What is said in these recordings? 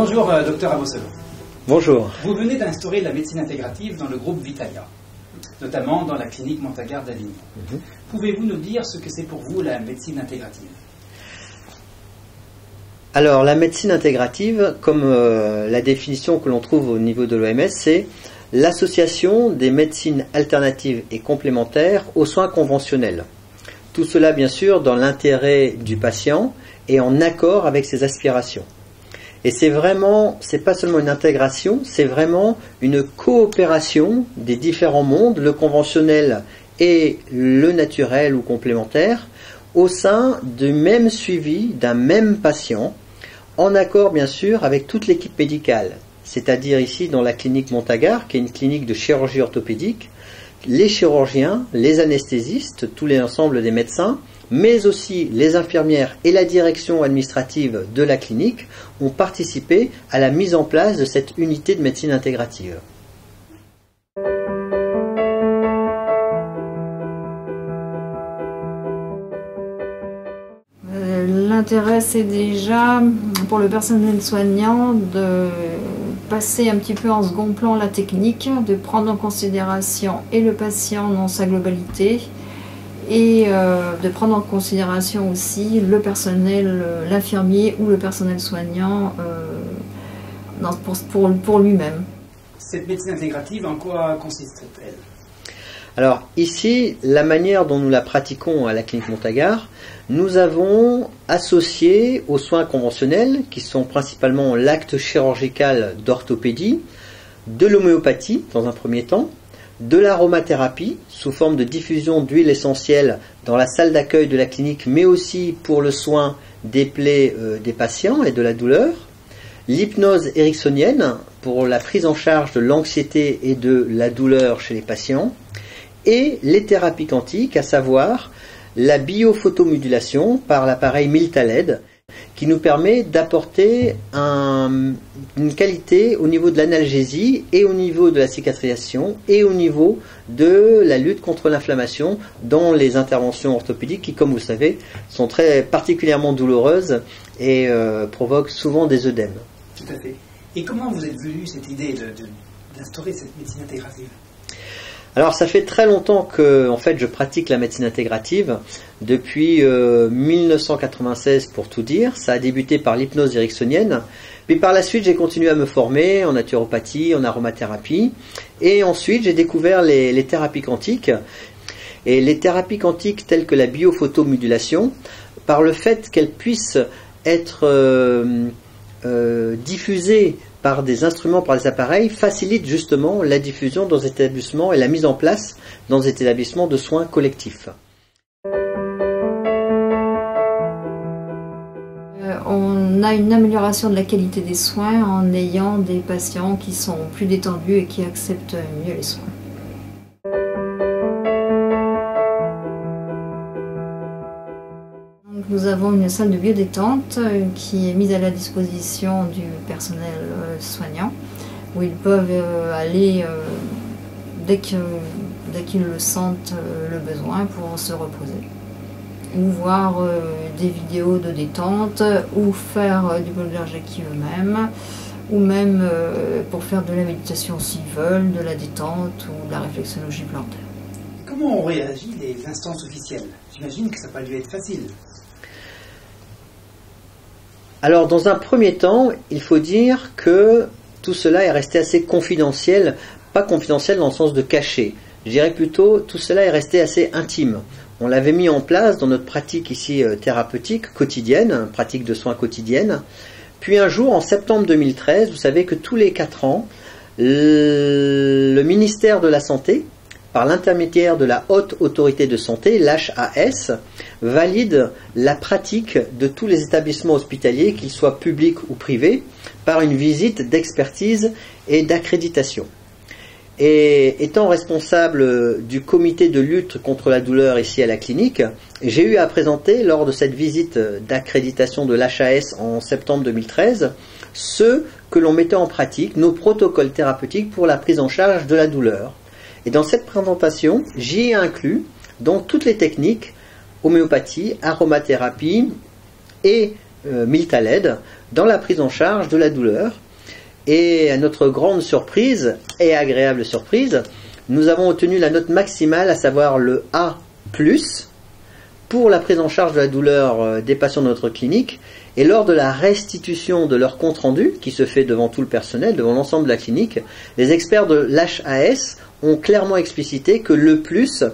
Bonjour, docteur Abosolo. Bonjour. Vous venez d'instaurer la médecine intégrative dans le groupe Vitalia, notamment dans la clinique Montagard d'Avignon. Pouvez-vous nous dire ce que c'est pour vous la médecine intégrative? Alors, la médecine intégrative, comme la définition que l'on trouve au niveau de l'OMS, c'est l'association des médecines alternatives et complémentaires aux soins conventionnels. Tout cela, bien sûr, dans l'intérêt du patient et en accord avec ses aspirations. Et c'est pas seulement une intégration, c'est vraiment une coopération des différents mondes, le conventionnel et le naturel ou complémentaire, au sein du même suivi d'un même patient, en accord bien sûr avec toute l'équipe médicale, c'est-à-dire ici dans la clinique Montagard, qui est une clinique de chirurgie orthopédique, les chirurgiens, les anesthésistes, tous les ensembles des médecins, mais aussi les infirmières et la direction administrative de la clinique ont participé à la mise en place de cette unité de médecine intégrative. L'intérêt, c'est déjà pour le personnel soignant de passer un petit peu en second plan la technique, de prendre en considération et le patient dans sa globalité et de prendre en considération aussi le personnel, l'infirmier ou le personnel soignant pour lui-même. Cette médecine intégrative, en quoi consiste-t-elle? Alors ici, la manière dont nous la pratiquons à la clinique Montagard, nous avons associé aux soins conventionnels, qui sont principalement l'acte chirurgical d'orthopédie, de l'homéopathie dans un premier temps, de l'aromathérapie sous forme de diffusion d'huile essentielle dans la salle d'accueil de la clinique, mais aussi pour le soin des plaies des patients et de la douleur, l'hypnose ericksonienne pour la prise en charge de l'anxiété et de la douleur chez les patients, et les thérapies quantiques, à savoir la biophotomodulation par l'appareil Miltaled, qui nous permet d'apporter une qualité au niveau de l'analgésie et au niveau de la cicatrisation et au niveau de la lutte contre l'inflammation dans les interventions orthopédiques qui, comme vous le savez, sont très particulièrement douloureuses et provoquent souvent des œdèmes. Tout à fait. Et comment vous êtes venu cette idée d'instaurer cette médecine intégrative? Alors ça fait très longtemps que je pratique la médecine intégrative, depuis 1996 pour tout dire. Ça a débuté par l'hypnose ericksonienne, puis par la suite j'ai continué à me former en naturopathie, en aromathérapie, et ensuite j'ai découvert les thérapies quantiques. Et les thérapies quantiques telles que la biophotomodulation, par le fait qu'elles puissent être diffusées par des instruments, par des appareils, facilite justement la diffusion dans des établissements et la mise en place dans des établissements de soins collectifs. On a une amélioration de la qualité des soins en ayant des patients qui sont plus détendus et qui acceptent mieux les soins. Nous avons une salle de biodétente qui est mise à la disposition du personnel soignant, où ils peuvent aller dès qu'ils le sentent le besoin pour se reposer, ou voir des vidéos de détente, ou faire du Bulgari eux-mêmes, ou même pour faire de la méditation s'ils veulent, de la détente ou de la réflexologie plantaire. Comment ont réagi les instances officielles? J'imagine que ça n'a pas dû être facile. Alors, dans un premier temps, il faut dire que tout cela est resté assez confidentiel, pas confidentiel dans le sens de caché. Je dirais plutôt, tout cela est resté assez intime. On l'avait mis en place dans notre pratique ici thérapeutique quotidienne, pratique de soins quotidienne. Puis un jour, en septembre 2013, vous savez que tous les 4 ans, le ministère de la Santé, par l'intermédiaire de la Haute Autorité de Santé, l'HAS, valide la pratique de tous les établissements hospitaliers, qu'ils soient publics ou privés, par une visite d'expertise et d'accréditation. Et étant responsable du comité de lutte contre la douleur ici à la clinique, j'ai eu à présenter lors de cette visite d'accréditation de l'HAS en septembre 2013 ce que l'on mettait en pratique, nos protocoles thérapeutiques pour la prise en charge de la douleur. Et dans cette présentation, j'y ai inclus donc toutes les techniques, homéopathie, aromathérapie et Miltaled dans la prise en charge de la douleur. Et à notre grande surprise et agréable surprise, nous avons obtenu la note maximale, à savoir le A+, pour la prise en charge de la douleur des patients de notre clinique. Et lors de la restitution de leur compte-rendu, qui se fait devant tout le personnel, devant l'ensemble de la clinique, les experts de l'HAS ont clairement explicité que le plus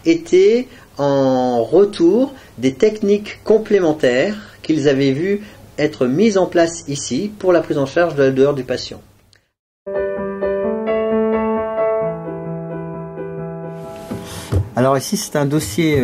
était en retour des techniques complémentaires qu'ils avaient vues être mises en place ici pour la prise en charge de la douleur du patient. Alors ici c'est un dossier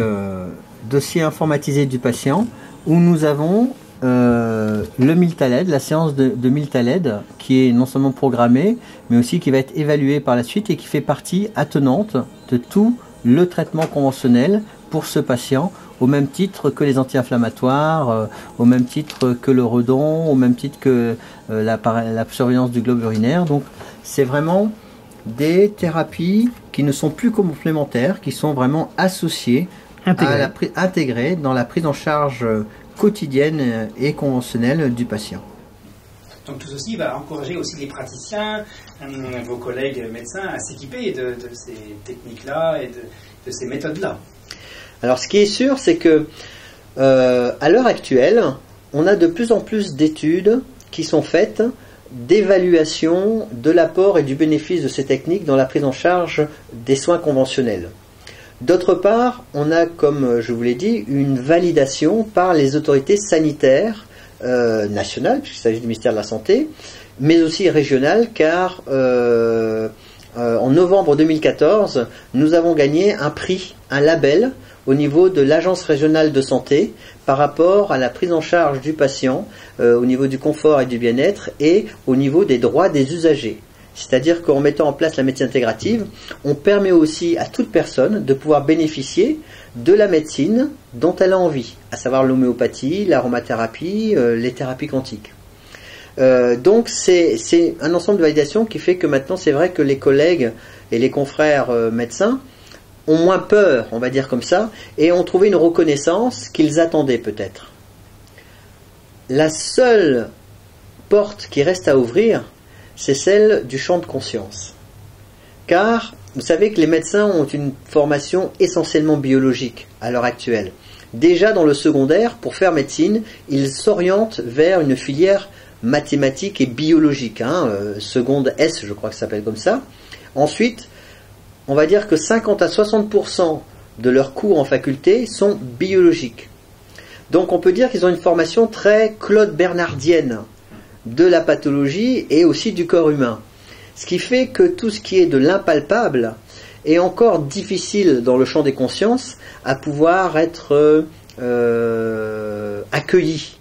informatisé du patient où nous avons le Miltaled, la séance de Miltaled qui est non seulement programmée mais aussi qui va être évaluée par la suite et qui fait partie attenante de tout le traitement conventionnel pour ce patient, au même titre que les anti-inflammatoires, au même titre que le redon, au même titre que la surveillance du globe urinaire. Donc c'est vraiment des thérapies qui ne sont plus complémentaires, qui sont vraiment associées, intégrées dans la prise en charge quotidienne et conventionnelle du patient. Donc tout ceci va encourager aussi les praticiens, vos collègues médecins, à s'équiper de ces techniques-là et de ces méthodes-là. Alors ce qui est sûr, c'est que à l'heure actuelle, on a de plus en plus d'études qui sont faites d'évaluation de l'apport et du bénéfice de ces techniques dans la prise en charge des soins conventionnels. D'autre part, on a, comme je vous l'ai dit, une validation par les autorités sanitaires nationales, puisqu'il s'agit du ministère de la Santé, mais aussi régionales, car en novembre 2014, nous avons gagné un prix, un label, au niveau de l'Agence régionale de santé par rapport à la prise en charge du patient au niveau du confort et du bien-être et au niveau des droits des usagers. C'est-à-dire qu'en mettant en place la médecine intégrative, on permet aussi à toute personne de pouvoir bénéficier de la médecine dont elle a envie, à savoir l'homéopathie, l'aromathérapie, les thérapies quantiques. Donc c'est un ensemble de validations qui fait que maintenant c'est vrai que les collègues et les confrères médecins ont moins peur, on va dire comme ça, et ont trouvé une reconnaissance qu'ils attendaient peut-être. La seule porte qui reste à ouvrir, c'est celle du champ de conscience. Car vous savez que les médecins ont une formation essentiellement biologique à l'heure actuelle. Déjà dans le secondaire, pour faire médecine, ils s'orientent vers une filière mathématique et biologique, seconde S, je crois que ça s'appelle comme ça. Ensuite, on va dire que 50 à 60% de leurs cours en faculté sont biologiques. Donc on peut dire qu'ils ont une formation très Claude Bernardienne de la pathologie et aussi du corps humain. Ce qui fait que tout ce qui est de l'impalpable est encore difficile dans le champ des consciences à pouvoir être accueilli.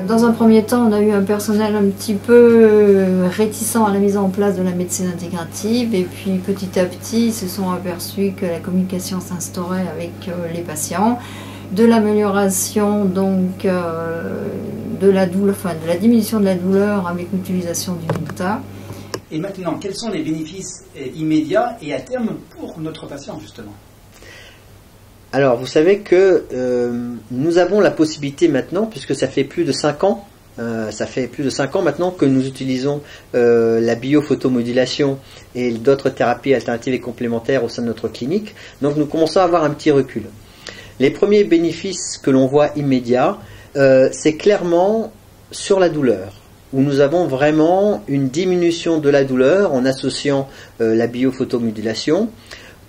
Dans un premier temps, on a eu un personnel un petit peu réticent à la mise en place de la médecine intégrative, et puis petit à petit, ils se sont aperçus que la communication s'instaurait avec les patients, de l'amélioration donc de la douleur, de la diminution de la douleur avec l'utilisation du Milta. Et maintenant, quels sont les bénéfices immédiats et à terme pour notre patient justement ? Alors, vous savez que nous avons la possibilité maintenant, puisque ça fait plus de 5 ans, maintenant que nous utilisons la biophotomodulation et d'autres thérapies alternatives et complémentaires au sein de notre clinique. Donc, nous commençons à avoir un petit recul. Les premiers bénéfices que l'on voit immédiats, c'est clairement sur la douleur, où nous avons vraiment une diminution de la douleur en associant la biophotomodulation.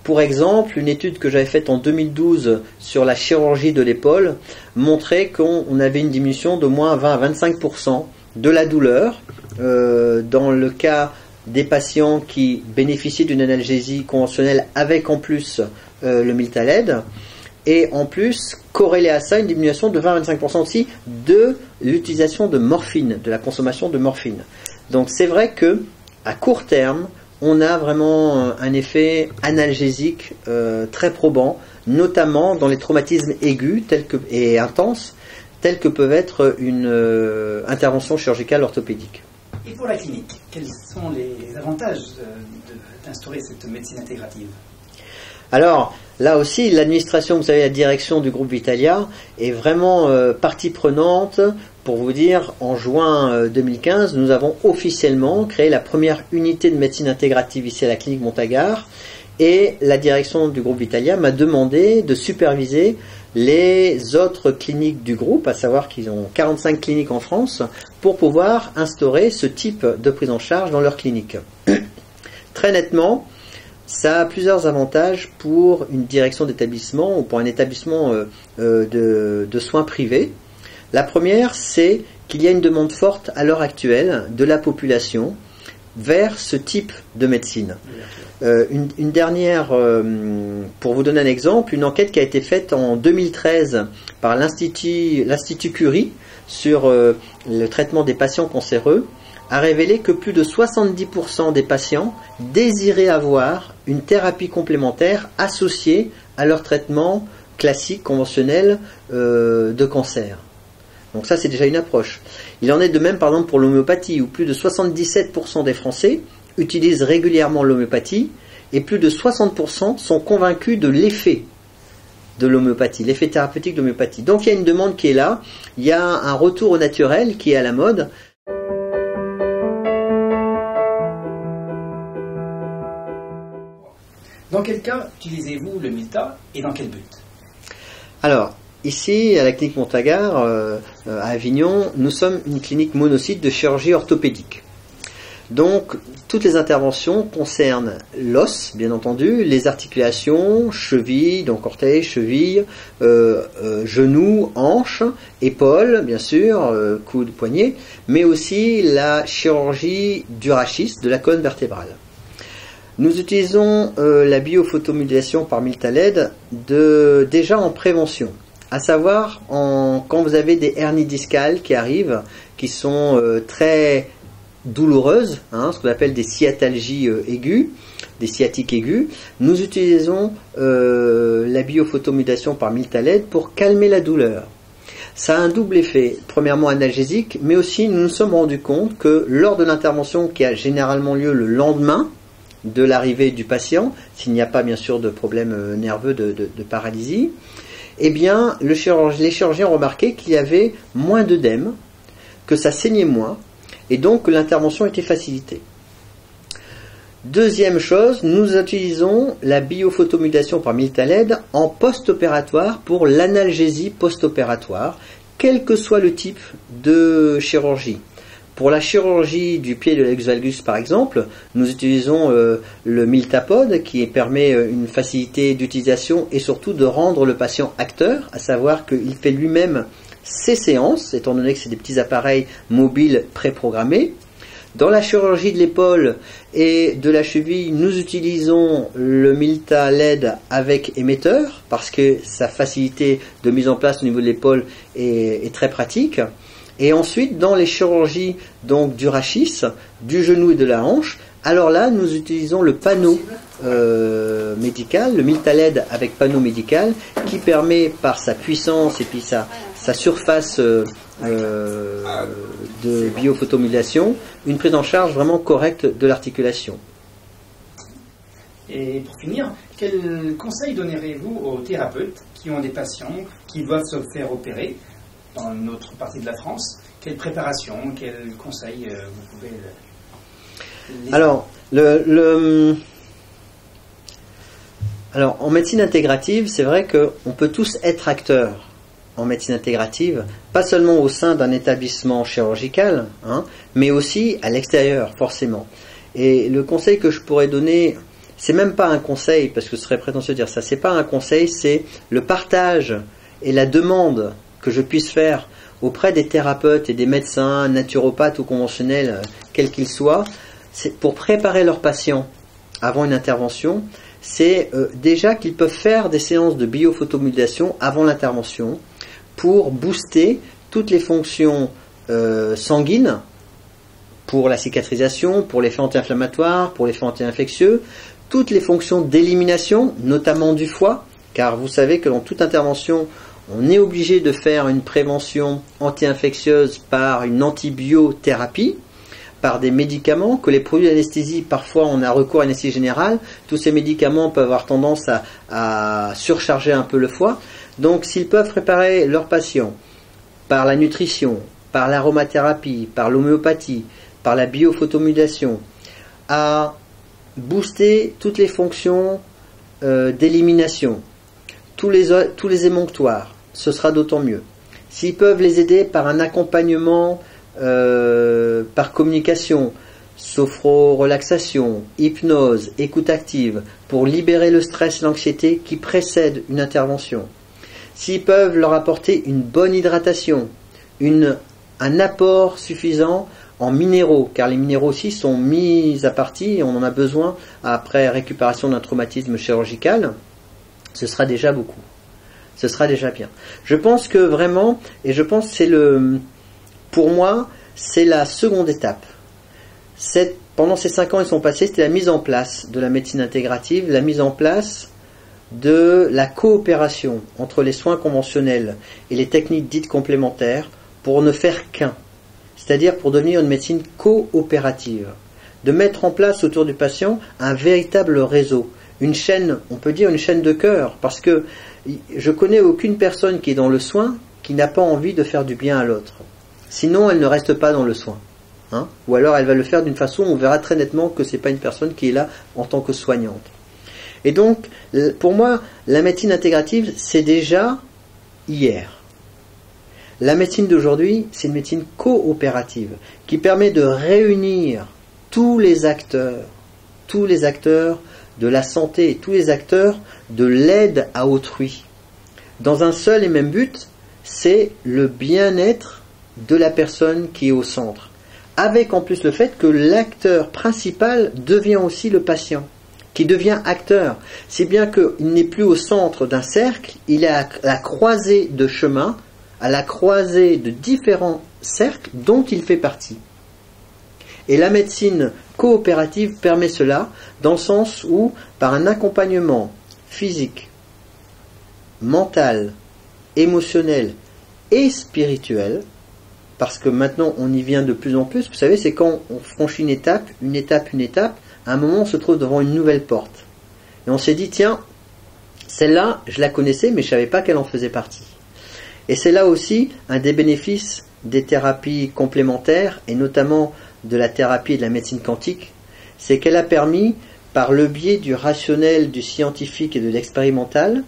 Pour exemple, une étude que j'avais faite en 2012 sur la chirurgie de l'épaule montrait qu'on avait une diminution de moins 20 à 25% de la douleur dans le cas des patients qui bénéficiaient d'une analgésie conventionnelle avec en plus le Miltaled, et en plus, corrélé à ça, une diminution de 20 à 25% aussi de l'utilisation de morphine, de la consommation de morphine. Donc c'est vrai que à court terme, on a vraiment un effet analgésique très probant, notamment dans les traumatismes aigus et intenses, tels que peuvent être une intervention chirurgicale orthopédique. Et pour la clinique, quels sont les avantages d'instaurer cette médecine intégrative ? Alors, là aussi, l'administration, vous savez, la direction du groupe Vitalia est vraiment partie prenante. Pour vous dire, en juin 2015, nous avons officiellement créé la première unité de médecine intégrative ici à la clinique Montagard. Et la direction du groupe Vitalia m'a demandé de superviser les autres cliniques du groupe, à savoir qu'ils ont 45 cliniques en France, pour pouvoir instaurer ce type de prise en charge dans leur clinique. Très nettement, ça a plusieurs avantages pour une direction d'établissement ou pour un établissement de soins privés. La première, c'est qu'il y a une demande forte à l'heure actuelle de la population vers ce type de médecine. Une dernière, pour vous donner un exemple, une enquête qui a été faite en 2013 par l'Institut Curie sur le traitement des patients cancéreux a révélé que plus de 70% des patients désiraient avoir une thérapie complémentaire associée à leur traitement classique, conventionnel de cancer. Donc ça, c'est déjà une approche. Il en est de même, par exemple, pour l'homéopathie, où plus de 77% des Français utilisent régulièrement l'homéopathie, et plus de 60% sont convaincus de l'effet de l'homéopathie, l'effet thérapeutique de l'homéopathie. Donc il y a une demande qui est là, il y a un retour au naturel qui est à la mode. Dans quel cas utilisez-vous le Milta et dans quel but? Alors, ici, à la clinique Montagard, à Avignon, nous sommes une clinique monocyte de chirurgie orthopédique. Donc, toutes les interventions concernent l'os, bien entendu, les articulations, chevilles, donc orteils, chevilles, genoux, hanches, épaules, bien sûr, coudes, poignets, mais aussi la chirurgie du rachis, de la colonne vertébrale. Nous utilisons la biophotomodulation par Milta-LED déjà en prévention. À savoir, quand vous avez des hernies discales qui arrivent, qui sont très douloureuses, ce qu'on appelle des sciatalgies aiguës, des sciatiques aiguës, nous utilisons la biophotomodulation par Milta-LED pour calmer la douleur. Ça a un double effet, premièrement analgésique, mais aussi nous nous sommes rendus compte que lors de l'intervention qui a généralement lieu le lendemain de l'arrivée du patient, s'il n'y a pas bien sûr de problème nerveux de paralysie, eh bien les chirurgiens ont remarqué qu'il y avait moins d'œdème, que ça saignait moins, et donc que l'intervention était facilitée. Deuxième chose, nous utilisons la biophotomodulation par Milta-LED en post-opératoire pour l'analgésie post-opératoire, quel que soit le type de chirurgie. Pour la chirurgie du pied de l'ex valgus par exemple, nous utilisons le Miltapod qui permet une facilité d'utilisation et surtout de rendre le patient acteur, à savoir qu'il fait lui-même ses séances, étant donné que c'est des petits appareils mobiles préprogrammés. Dans la chirurgie de l'épaule et de la cheville, nous utilisons le Milta-LED avec émetteur parce que sa facilité de mise en place au niveau de l'épaule est très pratique. Et ensuite, dans les chirurgies donc du rachis, du genou et de la hanche, alors là, nous utilisons le panneau médical, le Milta-LED avec panneau médical, qui permet par sa puissance et puis sa surface de biophotomodulation, une prise en charge vraiment correcte de l'articulation. Et pour finir, quel conseil donnerez-vous aux thérapeutes qui ont des patients qui doivent se faire opérer dans une autre partie de la France? Quelle préparation, quels conseils vous pouvez Alors, alors, en médecine intégrative, c'est vrai qu'on peut tous être acteurs en médecine intégrative, pas seulement au sein d'un établissement chirurgical, mais aussi à l'extérieur, forcément. Et le conseil que je pourrais donner, c'est même pas un conseil, parce que ce serait prétentieux de dire ça, c'est pas un conseil, c'est le partage et la demande que je puisse faire auprès des thérapeutes et des médecins, naturopathes ou conventionnels, quels qu'ils soient, c'est pour préparer leurs patients avant une intervention, c'est déjà qu'ils peuvent faire des séances de biophotomodulation avant l'intervention pour booster toutes les fonctions sanguines pour la cicatrisation, pour l'effet anti-inflammatoire, pour l'effet anti-infectieux, toutes les fonctions d'élimination, notamment du foie, car vous savez que dans toute intervention, on est obligé de faire une prévention anti-infectieuse par une antibiothérapie. par des médicaments, que les produits d'anesthésie, parfois on a recours à l'anesthésie générale, tous ces médicaments peuvent avoir tendance à surcharger un peu le foie. Donc s'ils peuvent préparer leurs patients par la nutrition, par l'aromathérapie, par l'homéopathie, par la biophotomodulation, à booster toutes les fonctions d'élimination, tous les émonctoires, ce sera d'autant mieux. S'ils peuvent les aider par un accompagnement par communication, sophro-relaxation, hypnose, écoute active, pour libérer le stress et l'anxiété qui précèdent une intervention. S'ils peuvent leur apporter une bonne hydratation, un apport suffisant en minéraux, car les minéraux aussi sont mis à partie et on en a besoin après récupération d'un traumatisme chirurgical, ce sera déjà beaucoup. Ce sera déjà bien. Je pense que vraiment, et je pense que pour moi, c'est la seconde étape. Pendant ces 5 ans ils sont passés, c'était la mise en place de la médecine intégrative, la mise en place de la coopération entre les soins conventionnels et les techniques dites complémentaires pour ne faire qu'un. C'est-à-dire pour devenir une médecine coopérative, de mettre en place autour du patient un véritable réseau, une chaîne, on peut dire une chaîne de cœur, parce que je connais aucune personne qui est dans le soin qui n'a pas envie de faire du bien à l'autre. Sinon, elle ne reste pas dans le soin. Ou alors elle va le faire d'une façon où on verra très nettement que ce n'est pas une personne qui est là en tant que soignante. Et donc, pour moi, la médecine intégrative, c'est déjà hier. La médecine d'aujourd'hui, c'est une médecine coopérative qui permet de réunir tous les acteurs de la santé, tous les acteurs de l'aide à autrui, dans un seul et même but, c'est le bien-être de la personne qui est au centre, avec en plus le fait que l'acteur principal devient aussi le patient, qui devient acteur. C'est bien qu'il n'est plus au centre d'un cercle, il est à la croisée de chemins, à la croisée de différents cercles dont il fait partie. Et la médecine coopérative permet cela, dans le sens où, par un accompagnement physique, mental, émotionnel et spirituel, parce que maintenant on y vient de plus en plus, vous savez, c'est quand on franchit une étape, à un moment on se trouve devant une nouvelle porte. Et on s'est dit, tiens, celle-là, je la connaissais, mais je ne savais pas qu'elle en faisait partie. Et c'est là aussi un des bénéfices des thérapies complémentaires, et notamment de la thérapie et de la médecine quantique, c'est qu'elle a permis, par le biais du rationnel, du scientifique et de l'expérimental,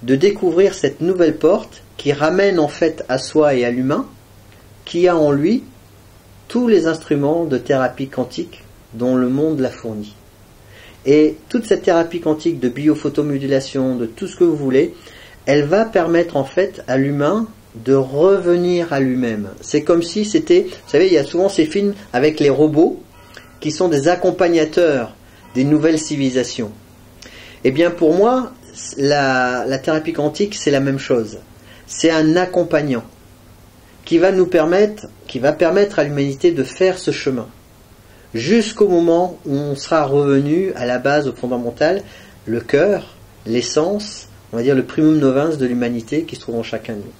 de découvrir cette nouvelle porte qui ramène en fait à soi et à l'humain, qui a en lui tous les instruments de thérapie quantique dont le monde l'a fourni. Et toute cette thérapie quantique de biophotomodulation, de tout ce que vous voulez, elle va permettre en fait à l'humain de revenir à lui-même. C'est comme si c'était, vous savez, il y a souvent ces films avec les robots qui sont des accompagnateurs des nouvelles civilisations. Eh bien pour moi, la thérapie quantique, c'est la même chose. C'est un accompagnant qui va permettre à l'humanité de faire ce chemin jusqu'au moment où on sera revenu à la base, au fondamental, le cœur, l'essence, on va dire le primum novens de l'humanité qui se trouve en chacun de nous.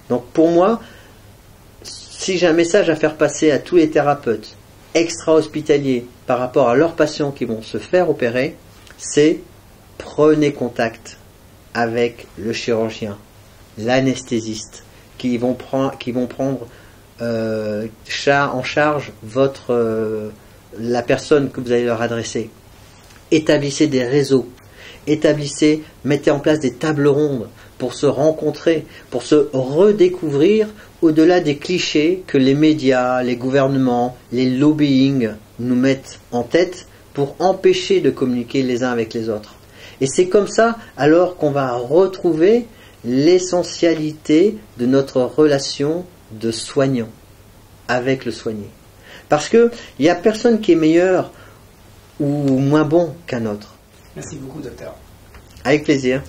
Donc pour moi, si j'ai un message à faire passer à tous les thérapeutes extra-hospitaliers par rapport à leurs patients qui vont se faire opérer, c'est prenez contact avec le chirurgien, l'anesthésiste, qui vont prendre en charge la personne que vous allez leur adresser. Établissez des réseaux, mettez en place des tables rondes pour se rencontrer, pour se redécouvrir au-delà des clichés que les médias, les gouvernements, les lobbying nous mettent en tête pour empêcher de communiquer les uns avec les autres. Et c'est comme ça alors qu'on va retrouver l'essentialité de notre relation de soignant avec le soigné. Parce qu'il n'y a personne qui est meilleur ou moins bon qu'un autre. Merci beaucoup, docteur. Avec plaisir.